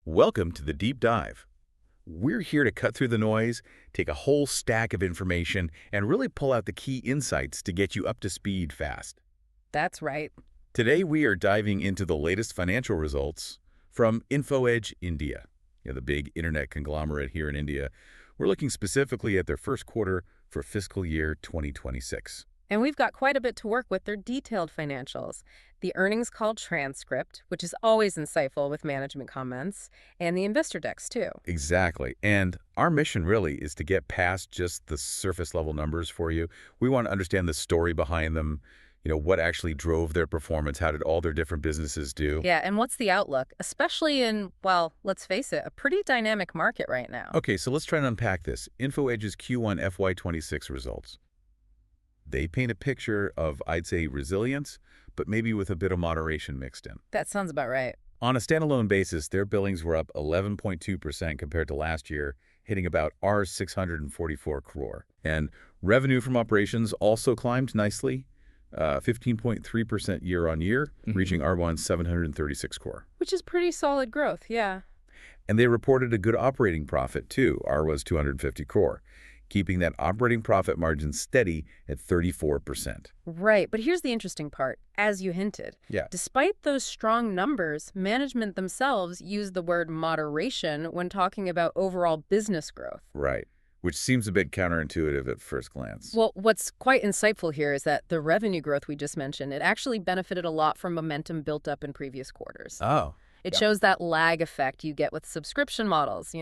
Welcome to the Deep Dive. We're here to cut through the noise, take a whole stack of information, and really pull out the key insights to get you up to speed fast. That's right. Today, we are diving into the latest financial results from InfoEdge India, the big internet conglomerate here in India. We're looking specifically at their first quarter for fiscal year 2026. And we've got quite a bit to work with their detailed financials. The earnings call transcript, which is always insightful with management comments, and the investor decks, too. Exactly. And our mission really is to get past just the surface level numbers for you. We want to understand the story behind them, what actually drove their performance, how did all their different businesses do? Yeah, and what's the outlook, especially in, well, let's face it, a pretty dynamic market right now. Okay, so let's try and unpack this. InfoEdge's Q1 FY26 results. They paint a picture of, I'd say, resilience, but maybe with a bit of moderation mixed in. That sounds about right. On a standalone basis, their billings were up 11.2% compared to last year, hitting about Rs 644 crore. And revenue from operations also climbed nicely, 15.3% year-on-year, reaching R1 736 crore. Which is pretty solid growth, yeah. And they reported a good operating profit, too, R was 250 crore, keeping that operating profit margin steady at 34%. Right, but here's the interesting part, as you hinted. Yeah. Despite those strong numbers, management themselves used the word moderation when talking about overall business growth. Right, which seems a bit counterintuitive at first glance. Well, what's quite insightful here is that the revenue growth we just mentioned, it actually benefited a lot from momentum built up in previous quarters. Oh. It shows that lag effect you get with subscription models,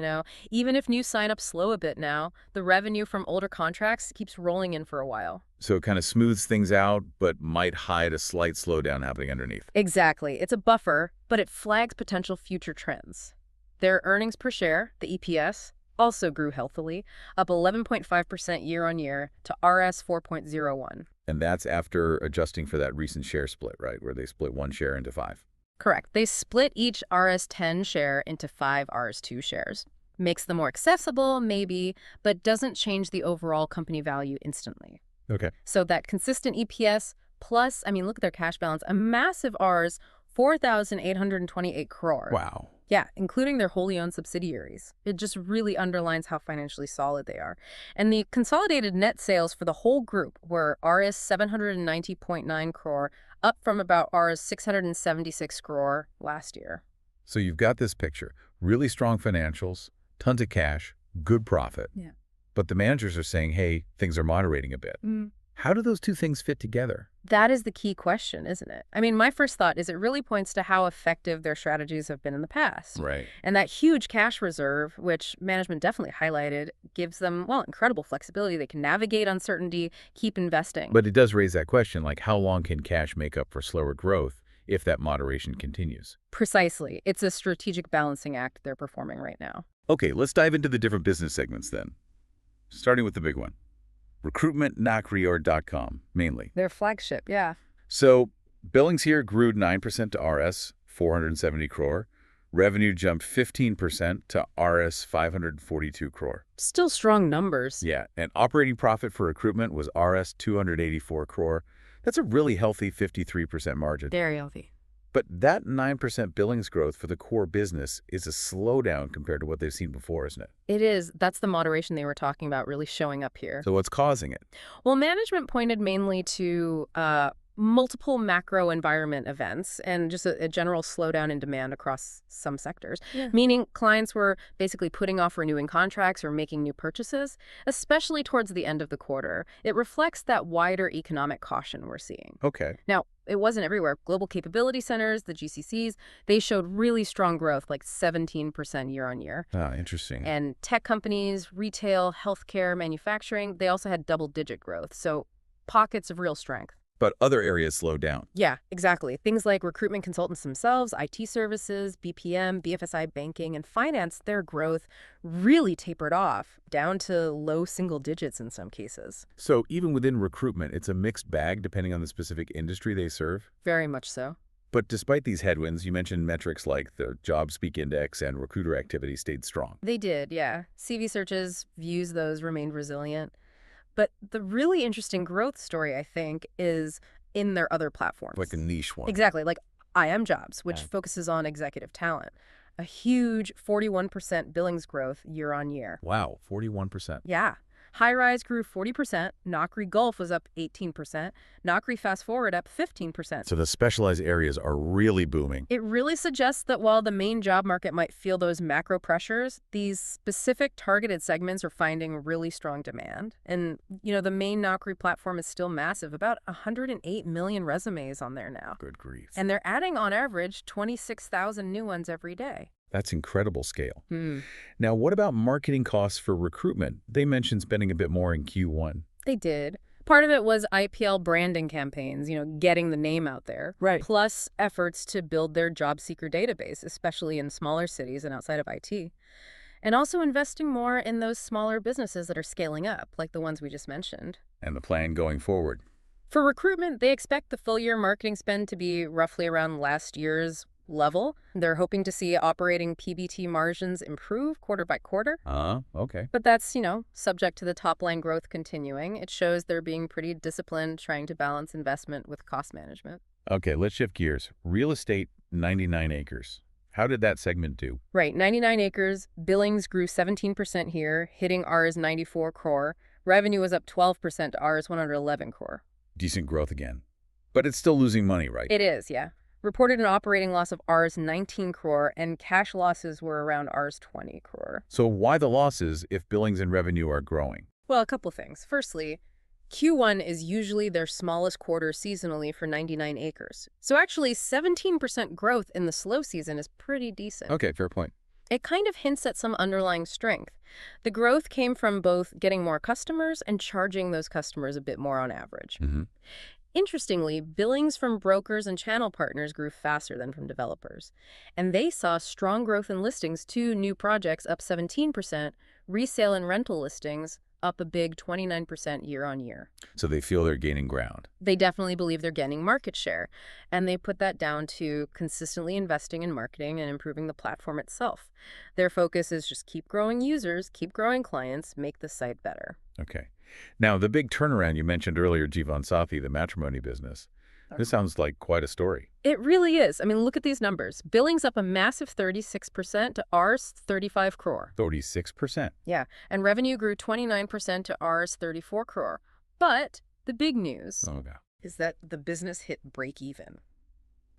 Even if new signups slow a bit now, the revenue from older contracts keeps rolling in for a while. So it kind of smooths things out, but might hide a slight slowdown happening underneath. Exactly. It's a buffer, but it flags potential future trends. Their earnings per share, the EPS, also grew healthily, up 11.5% year-on-year to Rs 4.01. And that's after adjusting for that recent share split, right, where they split one share into 5. Correct. They split each Rs10 share into 5 Rs2 shares. Makes them more accessible, maybe, but doesn't change the overall company value instantly. Okay. So that consistent EPS plus, look at their cash balance, a massive Rs 4,828 crore. Wow. Yeah, including their wholly owned subsidiaries. It just really underlines how financially solid they are. And the consolidated net sales for the whole group were Rs 790.9 crore, up from about Rs 676 crore last year. So you've got this picture. Really strong financials, tons of cash, good profit. Yeah. But the managers are saying, hey, things are moderating a bit. How do those two things fit together? That is the key question, isn't it? My first thought is it really points to how effective their strategies have been in the past. Right. And that huge cash reserve, which management definitely highlighted, gives them, well, incredible flexibility. They can navigate uncertainty, keep investing. But it does raise that question, like how long can cash make up for slower growth if that moderation continues? Precisely. It's a strategic balancing act they're performing right now. Okay, let's dive into the different business segments then. Starting with the big one. Recruitment.com, mainly. Their flagship, yeah. So billings here grew 9% to Rs 470 crore. Revenue jumped 15% to Rs 542 crore. Still strong numbers. Yeah, and operating profit for recruitment was Rs 284 crore. That's a really healthy 53% margin. Very healthy. But that 9% billings growth for the core business is a slowdown compared to what they've seen before, isn't it? It is. That's the moderation they were talking about really showing up here. So what's causing it? Well, management pointed mainly to multiple macro environment events and just a general slowdown in demand across some sectors, meaning clients were basically putting off renewing contracts or making new purchases, especially towards the end of the quarter. It reflects that wider economic caution we're seeing. Okay. Now, it wasn't everywhere. Global Capability Centers, the GCCs, they showed really strong growth, like 17% year-on-year. Ah, interesting. And tech companies, retail, healthcare, manufacturing, they also had double-digit growth. So pockets of real strength. But other areas slowed down. Yeah, exactly. Things like recruitment consultants themselves, IT services, BPM, BFSI banking, and finance, their growth really tapered off, down to low single digits in some cases. So even within recruitment, it's a mixed bag depending on the specific industry they serve? Very much so. But despite these headwinds, you mentioned metrics like the JobSpeak Index and recruiter activity stayed strong. They did, yeah. CV searches, views, those remained resilient. But the really interesting growth story, I think, is in their other platforms. Like a niche one. Exactly, like IM Jobs, which focuses on executive talent. a huge 41% billings growth year on year. Wow, 41%. Yeah. High-rise grew 40%, Nockery Gulf was up 18%, Nockery Fast Forward up 15%. So the specialized areas are really booming. It really suggests that while the main job market might feel those macro pressures, these specific targeted segments are finding really strong demand. And, the main Nockery platform is still massive, about 108 million resumes on there now. Good grief. And they're adding, on average, 26,000 new ones every day. That's incredible scale. Now, what about marketing costs for recruitment? They mentioned spending a bit more in Q1. They did. Part of it was IPL branding campaigns, getting the name out there. Right. Plus efforts to build their job seeker database, especially in smaller cities and outside of IT. And also investing more in those smaller businesses that are scaling up, like the ones we just mentioned. And the plan going forward? For recruitment, they expect the full-year marketing spend to be roughly around last year's level. They're hoping to see operating PBT margins improve quarter by quarter. Okay. But that's, subject to the top-line growth continuing. It shows they're being pretty disciplined, trying to balance investment with cost management. Okay, let's shift gears. Real estate, 99 acres. How did that segment do? Right, 99 acres, billings grew 17% here, hitting Rs 94 crore. Revenue was up 12% to Rs 111 crore. Decent growth again. But it's still losing money, right? It is, yeah. Reported an operating loss of Rs 19 crore, and cash losses were around Rs 20 crore. So why the losses if billings and revenue are growing? Well, a couple things. Firstly, Q1 is usually their smallest quarter seasonally for 99 acres. So actually, 17% growth in the slow season is pretty decent. Okay, fair point. It kind of hints at some underlying strength. The growth came from both getting more customers and charging those customers a bit more on average. Interestingly, billings from brokers and channel partners grew faster than from developers. And they saw strong growth in listings too, new projects up 17%, resale and rental listings up a big 29% year on year. So they feel they're gaining ground. They definitely believe they're gaining market share, and they put that down to consistently investing in marketing and improving the platform itself. Their focus is just keep growing users, keep growing clients, make the site better. Okay. Now, the big turnaround you mentioned earlier, Jivan Sathi, the matrimony business. This sounds like quite a story. It really is. I mean, look at these numbers. Billings up a massive 36% to Rs 35 crore. 36%. Yeah, and revenue grew 29% to Rs 34 crore. But the big news is that the business hit break even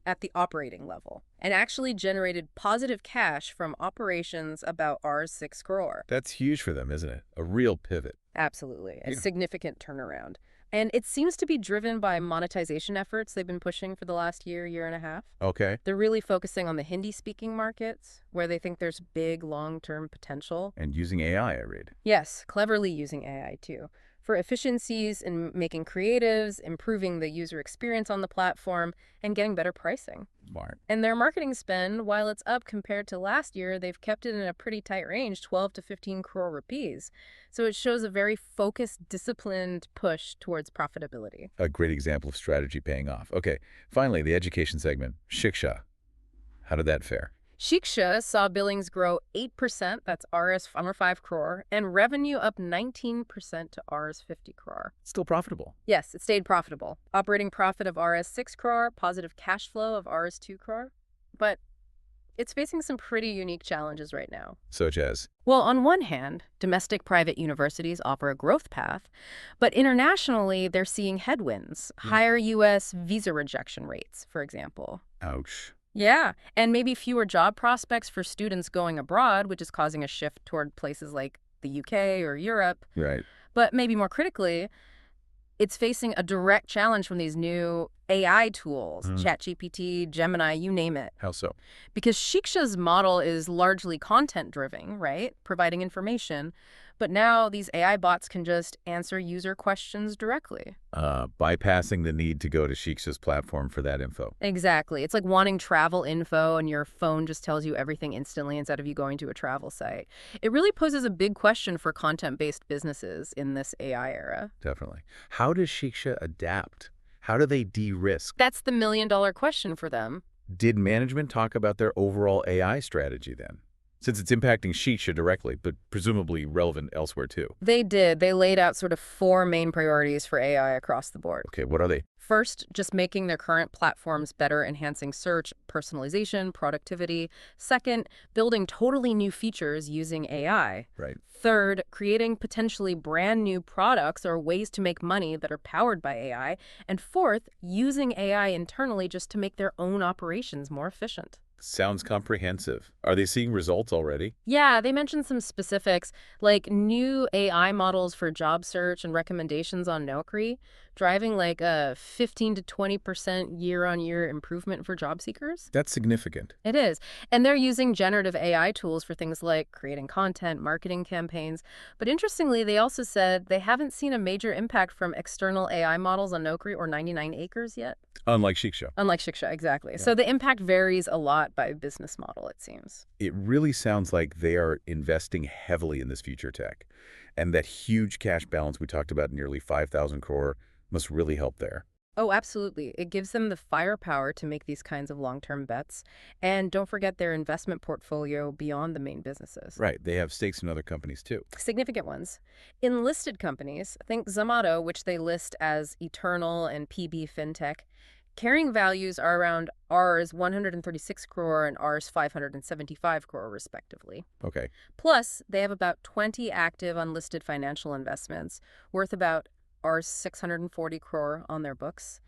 at the operating level and actually generated positive cash from operations about Rs 6 crore. That's huge for them, isn't it? A real pivot. Absolutely. A significant turnaround. And it seems to be driven by monetization efforts they've been pushing for the last year and a half. Okay. They're really focusing on the Hindi-speaking markets, where they think there's big long-term potential. And using AI, I read. Yes, cleverly using AI, too, for efficiencies in making creatives, improving the user experience on the platform, and getting better pricing. Smart. And their marketing spend, while it's up compared to last year, they've kept it in a pretty tight range, 12 to 15 crore rupees. So it shows a very focused, disciplined push towards profitability. A great example of strategy paying off. Okay, finally, the education segment, Shiksha. How did that fare? Shiksha saw billings grow 8%, that's Rs 5 crore, and revenue up 19% to Rs 50 crore. Still profitable. Yes, it stayed profitable. Operating profit of Rs 6 crore, positive cash flow of Rs 2 crore. But it's facing some pretty unique challenges right now. Such as? Well, on one hand, domestic private universities offer a growth path, but internationally, they're seeing headwinds, higher U.S. visa rejection rates, for example. Ouch. Yeah, and maybe fewer job prospects for students going abroad, which is causing a shift toward places like the UK or Europe. Right. But maybe more critically, it's facing a direct challenge from these new AI tools, ChatGPT, Gemini, you name it. How so? Because Shiksha's model is largely content-driven, right? Providing information. But now these AI bots can just answer user questions directly. Bypassing the need to go to Shiksha's platform for that info. Exactly. It's like wanting travel info and your phone just tells you everything instantly instead of you going to a travel site. It really poses a big question for content-based businesses in this AI era. Definitely. How does Shiksha adapt? How do they de-risk? That's the million-dollar question for them. Did management talk about their overall AI strategy then? since it's impacting Shisha directly, but presumably relevant elsewhere too. They did. They laid out sort of four main priorities for AI across the board. Okay, what are they? First, just making their current platforms better, enhancing search, personalization, productivity. Second, building totally new features using AI. Right. Third, creating potentially brand new products or ways to make money that are powered by AI. And fourth, using AI internally just to make their own operations more efficient. Sounds comprehensive. Are they seeing results already? Yeah, they mentioned some specifics, like new AI models for job search and recommendations on Naukri, driving like a 15 to 20% year-on-year improvement for job seekers. That's significant. It is. And they're using generative AI tools for things like creating content, marketing campaigns. But interestingly, they also said they haven't seen a major impact from external AI models on Naukri or 99 Acres yet. Unlike Shiksha. Unlike Shiksha, exactly. Yeah. So the impact varies a lot by business model, it seems. It really sounds like they are investing heavily in this future tech. And that huge cash balance we talked about, nearly 5,000 crore, must really help there. Oh, absolutely. It gives them the firepower to make these kinds of long-term bets. And don't forget their investment portfolio beyond the main businesses. Right, they have stakes in other companies too. Significant ones. In listed companies, think Zomato, which they list as Eternal and PB FinTech. Carrying values are around Rs 136 crore and Rs 575 crore, respectively. Okay. Plus, they have about 20 active unlisted financial investments worth about Rs 640 crore on their books,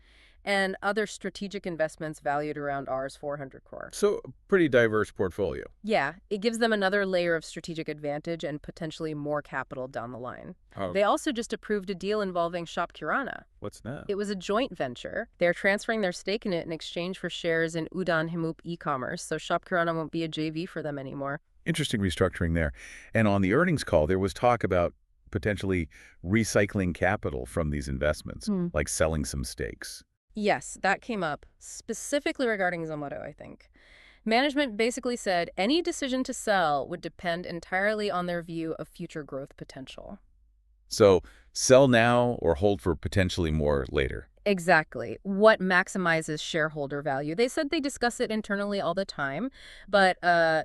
and other strategic investments valued around Rs 400 crore. So, a pretty diverse portfolio. Yeah, it gives them another layer of strategic advantage and potentially more capital down the line. Oh, They also just approved a deal involving Shop Kirana. what's that? It was a joint venture. They're transferring their stake in it in exchange for shares in Udon Himoop e-commerce, so Shop Kirana won't be a JV for them anymore. Interesting restructuring there. And on the earnings call, there was talk about potentially recycling capital from these investments, like selling some stakes. Yes, that came up, specifically regarding Zomato, I think. Management basically said any decision to sell would depend entirely on their view of future growth potential. So, sell now or hold for potentially more later. Exactly. What maximizes shareholder value? They said they discuss it internally all the time, but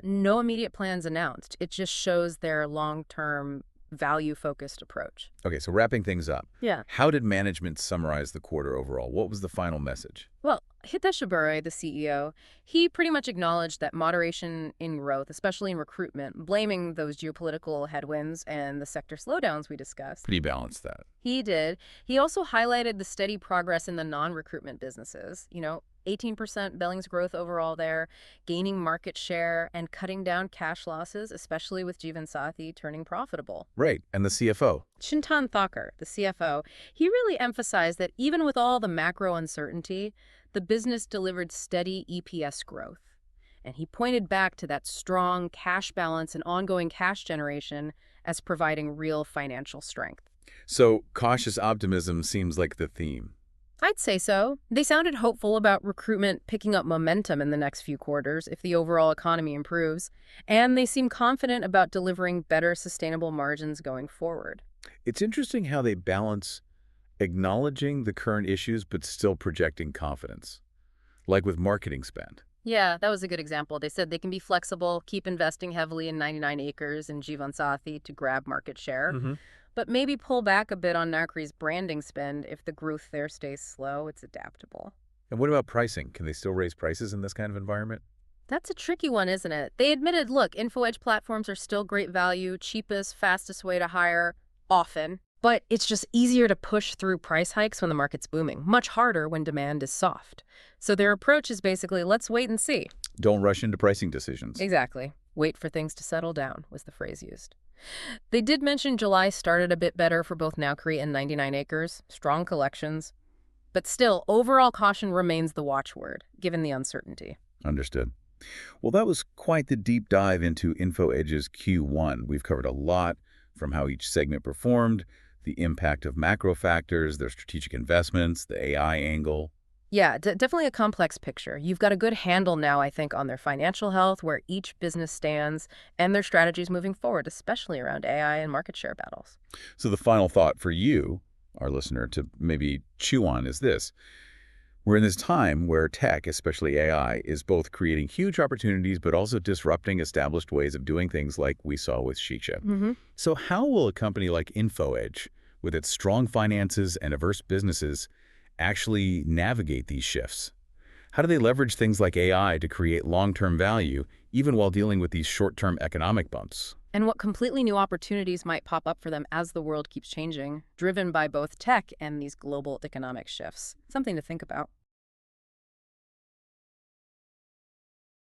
no immediate plans announced. It just shows their long-term value-focused approach. Okay, so wrapping things up. Yeah. How did management summarize the quarter overall? What was the final message? Well, Hitesh Aburay, the CEO, he pretty much acknowledged that moderation in growth, especially in recruitment, blaming those geopolitical headwinds and the sector slowdowns we discussed. Pretty balanced, that. He did. He also highlighted the steady progress in the non-recruitment businesses. 18% billings growth overall there, gaining market share, and cutting down cash losses, especially with Jeevansathi turning profitable. Right, and the CFO. Chintan Thakur, the CFO, he really emphasized that even with all the macro uncertainty, the business delivered steady EPS growth. And he pointed back to that strong cash balance and ongoing cash generation as providing real financial strength. So, cautious optimism seems like the theme. I'd say so. They sounded hopeful about recruitment picking up momentum in the next few quarters if the overall economy improves, and they seem confident about delivering better sustainable margins going forward. It's interesting how they balance acknowledging the current issues but still projecting confidence, like with marketing spend. Yeah, that was a good example. They said they can be flexible, keep investing heavily in 99 Acres and Jeevansathi to grab market share, but maybe pull back a bit on Naukri's branding spend if the growth there stays slow. It's adaptable. And what about pricing? Can they still raise prices in this kind of environment? That's a tricky one, isn't it? They admitted, look, InfoEdge platforms are still great value, cheapest, fastest way to hire, often. But it's just easier to push through price hikes when the market's booming, much harder when demand is soft. So their approach is basically, let's wait and see. Don't rush into pricing decisions. Exactly. Wait for things to settle down was the phrase used. They did mention July started a bit better for both Naukri and 99 Acres, strong collections. But still, overall caution remains the watchword, given the uncertainty. Understood. Well, that was quite the deep dive into InfoEdge's Q1. We've covered a lot, from how each segment performed, the impact of macro factors, their strategic investments, the AI angle. Yeah, definitely a complex picture. You've got a good handle now, I think, on their financial health, where each business stands, and their strategies moving forward, especially around AI and market share battles. So the final thought for you, our listener, to maybe chew on is this. We're in this time where tech, especially AI, is both creating huge opportunities but also disrupting established ways of doing things like we saw with Shisha. Hmm. So how will a company like InfoEdge, with its strong finances and diverse businesses, actually navigate these shifts? How do they leverage things like AI to create long-term value, even while dealing with these short-term economic bumps? And what completely new opportunities might pop up for them as the world keeps changing, driven by both tech and these global economic shifts. Something to think about.